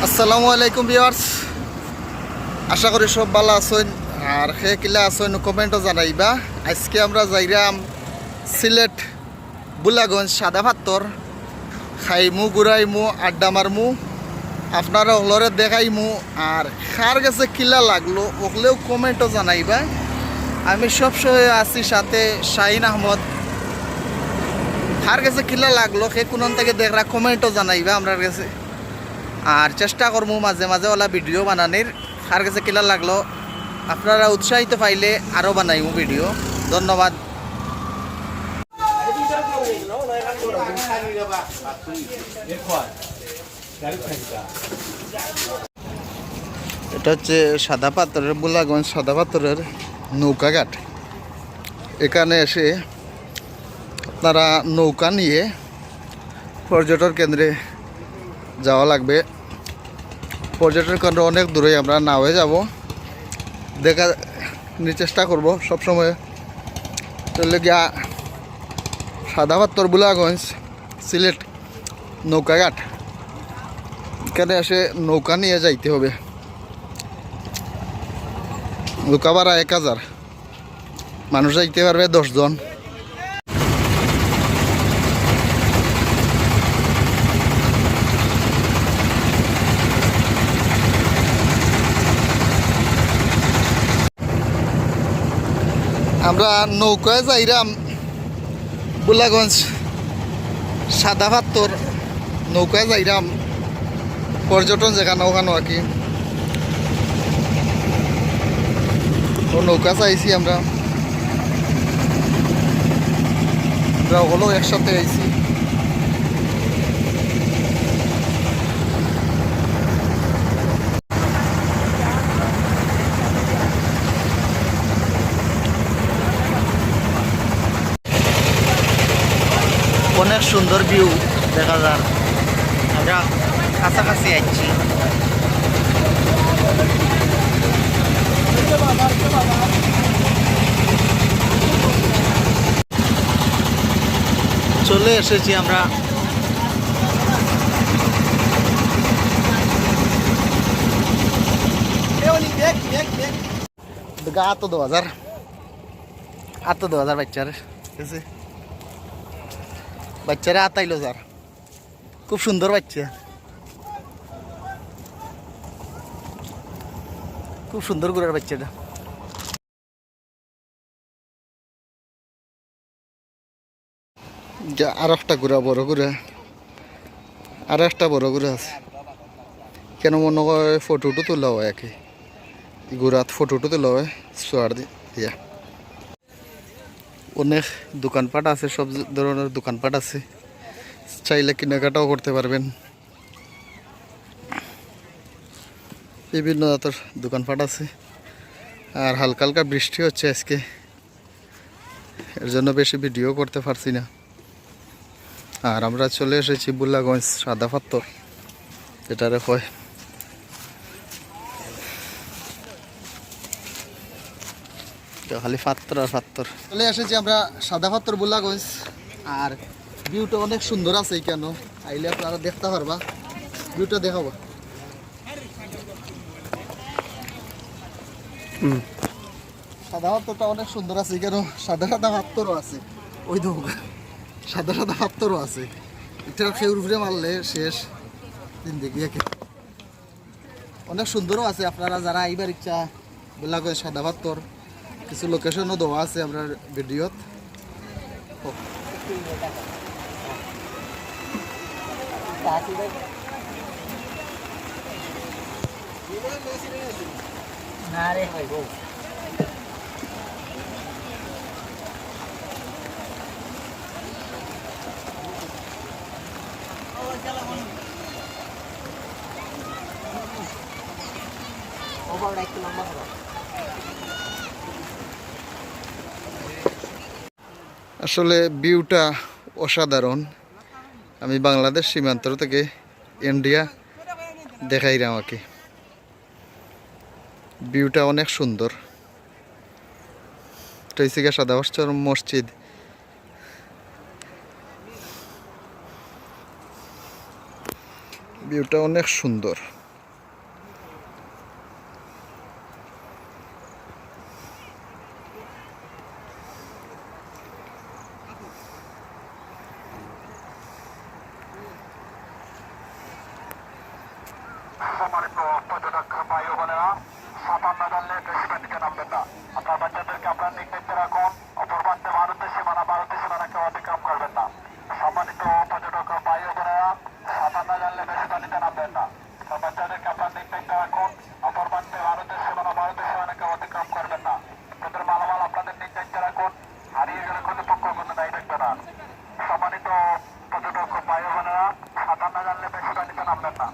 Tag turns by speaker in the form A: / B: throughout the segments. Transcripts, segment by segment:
A: আসসালামু আলাইকুম ভিউয়ার্স, আশা করি সব ভালো আছেন। আর সে কিলা আছেন কমেন্টও জানাইবা। আজকে আমরা যাইরাম সিলেট বুলাগঞ্জ সাদা পাথর খাইমু, ঘুরাইমু, আড্ডা মারমু, আপনারা হলরে দেখাইমু। আর খার গেছে কিলা লাগলো ওগুলোও কমেন্টও জানাইবা। আমি সবসময় আছি সাথে শাহিন আহমদ। খার গেছে কিলা লাগলো সে কোন থেকে দেখরা কমেন্টও জানাইবা আমরা কাছে। আর চেষ্টা করবো মাঝে মাঝে ওলা ভিডিও বানানোর। আর কাছে কিলা লাগলো আপনারা উৎসাহিত পাইলে আরও বানাইমু ভিডিও। ধন্যবাদ। এটা হচ্ছে সাদা পাথরের বুলাগঞ্জ সাদা পাথরের নৌকাঘাট। এখানে এসে আপনারা নৌকা নিয়ে পর্যটন কেন্দ্রে যাওয়া লাগবে। পর্যটন কেন্দ্র অনেক দূরে, আমরা নাওয়ে যাব, দেখা চেষ্টা করব সবসময়। তাহলে গিয়া সাদা পাথর বুলাগঞ্জ সিলেট নৌকাঘাট, এখানে এসে নৌকা নিয়ে যাইতে হবে। নৌকা ভাড়া 1000, মানুষ যাইতে পারবে 10 জন। আমরা নৌকায় যাইরাম বুলাগঞ্জ সাদা পাথর নৌকায় যাইরাম পর্যটন যেখানে ওখানে আর কি। নৌকা চাইছি আমরা ওগুলো একসাথে আইছি। অনেক সুন্দর ভিউ দেখা যায়। আমরা কাছাকাছি আসছি। চলে এসেছি আমরা আত 2000 বাচ্চার বাচ্চারা আতাইলো যার, খুব সুন্দর বাচ্চা, খুব সুন্দর গুড়ার বাচ্চাটা। আর একটা গুড়া বড় গুড়া, আর একটা বড় গুড়া আছে। কেন মনে হয় ফটোটো তোলা হয় একে গুড়াত, ফটোটো তোলা হয় সোয়ার দিয়া। অনেক দোকানপাট আছে, সব ধরনের দোকানপাট আছে, চাইলে কেনাকাটাও করতে পারবেন। বিভিন্ন জাতের দোকানপাট আছে। আর হালকা হালকা বৃষ্টি হচ্ছে আজকে, এর জন্য বেশি ভিডিও করতে পারছি না। আর আমরা চলে এসেছি বুলাগঞ্জ সাদা পাথর, এটারে কয়। খালি পাথর আর পাথর। চলে এসেছি আমরা সাদা পাথর বুলাগঞ্জ। আর ভিউটা অনেক সুন্দর আছে, কেন আইলে আপনারা দেখতে পারবা। ভিউটা দেখাবো। সাদা পাথরটা অনেক সুন্দর আছে, কেন সাদা সাদা পাথরও আছে। ওই তো সাদা সাদা পাথরও আছে। এটা খেউর উপরে মারলে শেষ জিন্দেগি একে। অনেক সুন্দরও আছে, আপনারা যারা আইবার ইচ্ছা বুলাগঞ্জ সাদা পাথর, কিছু লোকেশনও দেওয়া আছে আপনার ভিডিওত। আসলে ভিউটা অসাধারণ। আমি বাংলাদেশ সীমান্ত থেকে ইন্ডিয়া দেখাইলাম আমাকে। ভিউটা অনেক সুন্দর। এটা হচ্ছে সাদা পাথর মসজিদ। ভিউটা অনেক সুন্দর।
B: সম্মানিত পর্যটক ভাই ও বোনেরা, সাঁতার না জানলে বেশি পানিতে নামবেন না। আপনার বাচ্চাদেরকে আপনার নির্দেশে রাখুন, অপর প্রান্তে ভারতের সীমানা কেউ অতিক্রম করবেন না। সম্মানিত পর্যটক ভাই ও বোনেরা, সাঁতার না জানলে বেশি পানিতে নামবেন না। আপনার বাচ্চাদেরকে আপনার নির্দেশে রাখুন, অপর প্রান্তে ভারতের সীমানা কেউ অতিক্রম করবেন না। আপনাদের মালামাল আপনাদের নির্দেশে রাখুন, হারিয়ে গেলে কর্তৃপক্ষ কোনো দায়ী থাকবে না। সম্মানিত পর্যটক ভাই ও বোনেরা, সাঁতার না জানলে বেশি পানিতে নামবেন না।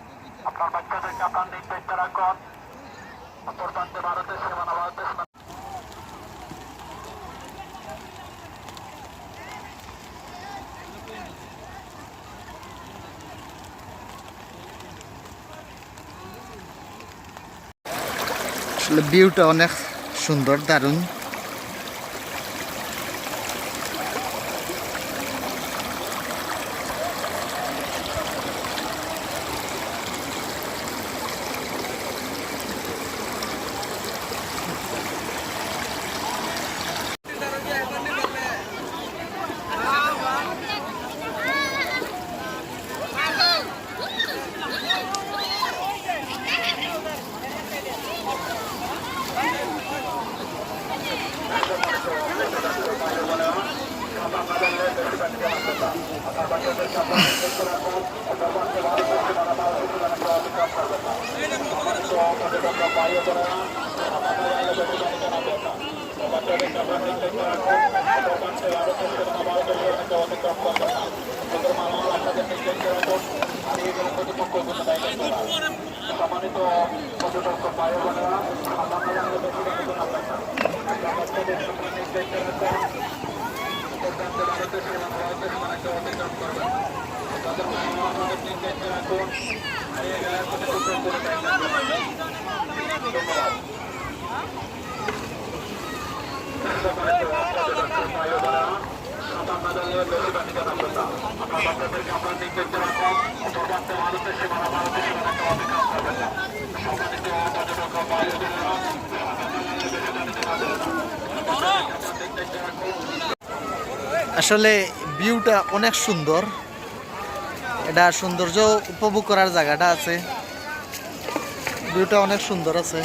B: আপনার বাচ্চাদেরকে আপনার নির্দেশে রাখুন, অপর প্রান্তে ভারতের সীমানা
A: আসলে ভিউটা অনেক সুন্দর, দারুণ। সম্মানিত পর্যটক ভাই বোনেরা, আসলে ভিউটা অনেক সুন্দর। এটা সৌন্দর্য উপভোগ করার জায়গাটা আছে, ভিউটা অনেক সুন্দর আছে।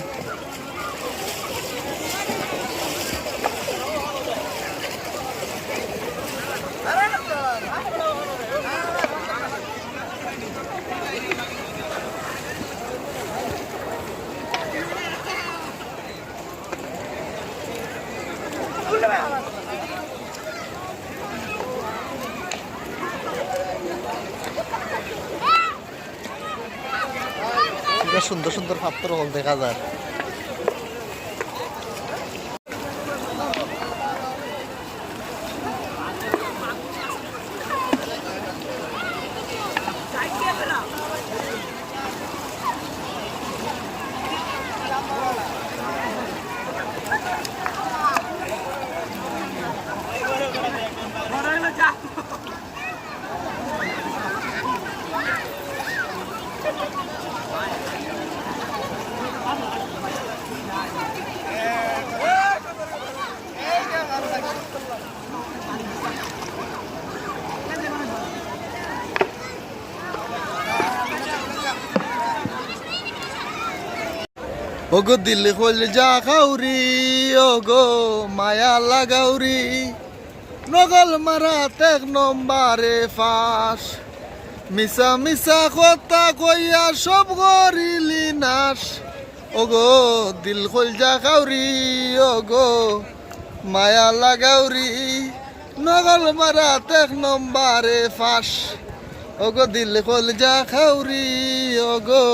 A: সুন্দর সুন্দর পাত্র হল দেখা যায়। ওগো দিল হল যা খাউরি, ওগো মায়া লাগাউরি, নগল মারা এক নম্বরে ফাঁস, মিশা মিশা কথা কইয়া সব করিলি নাশ। ওগো দিল হল যা খাউরি, ওগো মায়া লাগাউরি, নগল মারা এক নম্বরে ফাঁস। ওগো দিল হল যা খাউরি, ওগো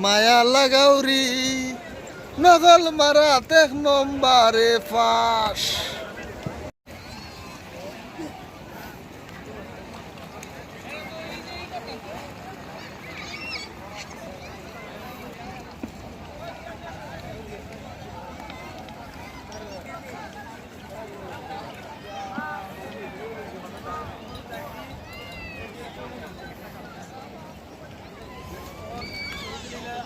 A: মায়া লাগাউরি, নগল মারা এক নম্বরে ফাঁস।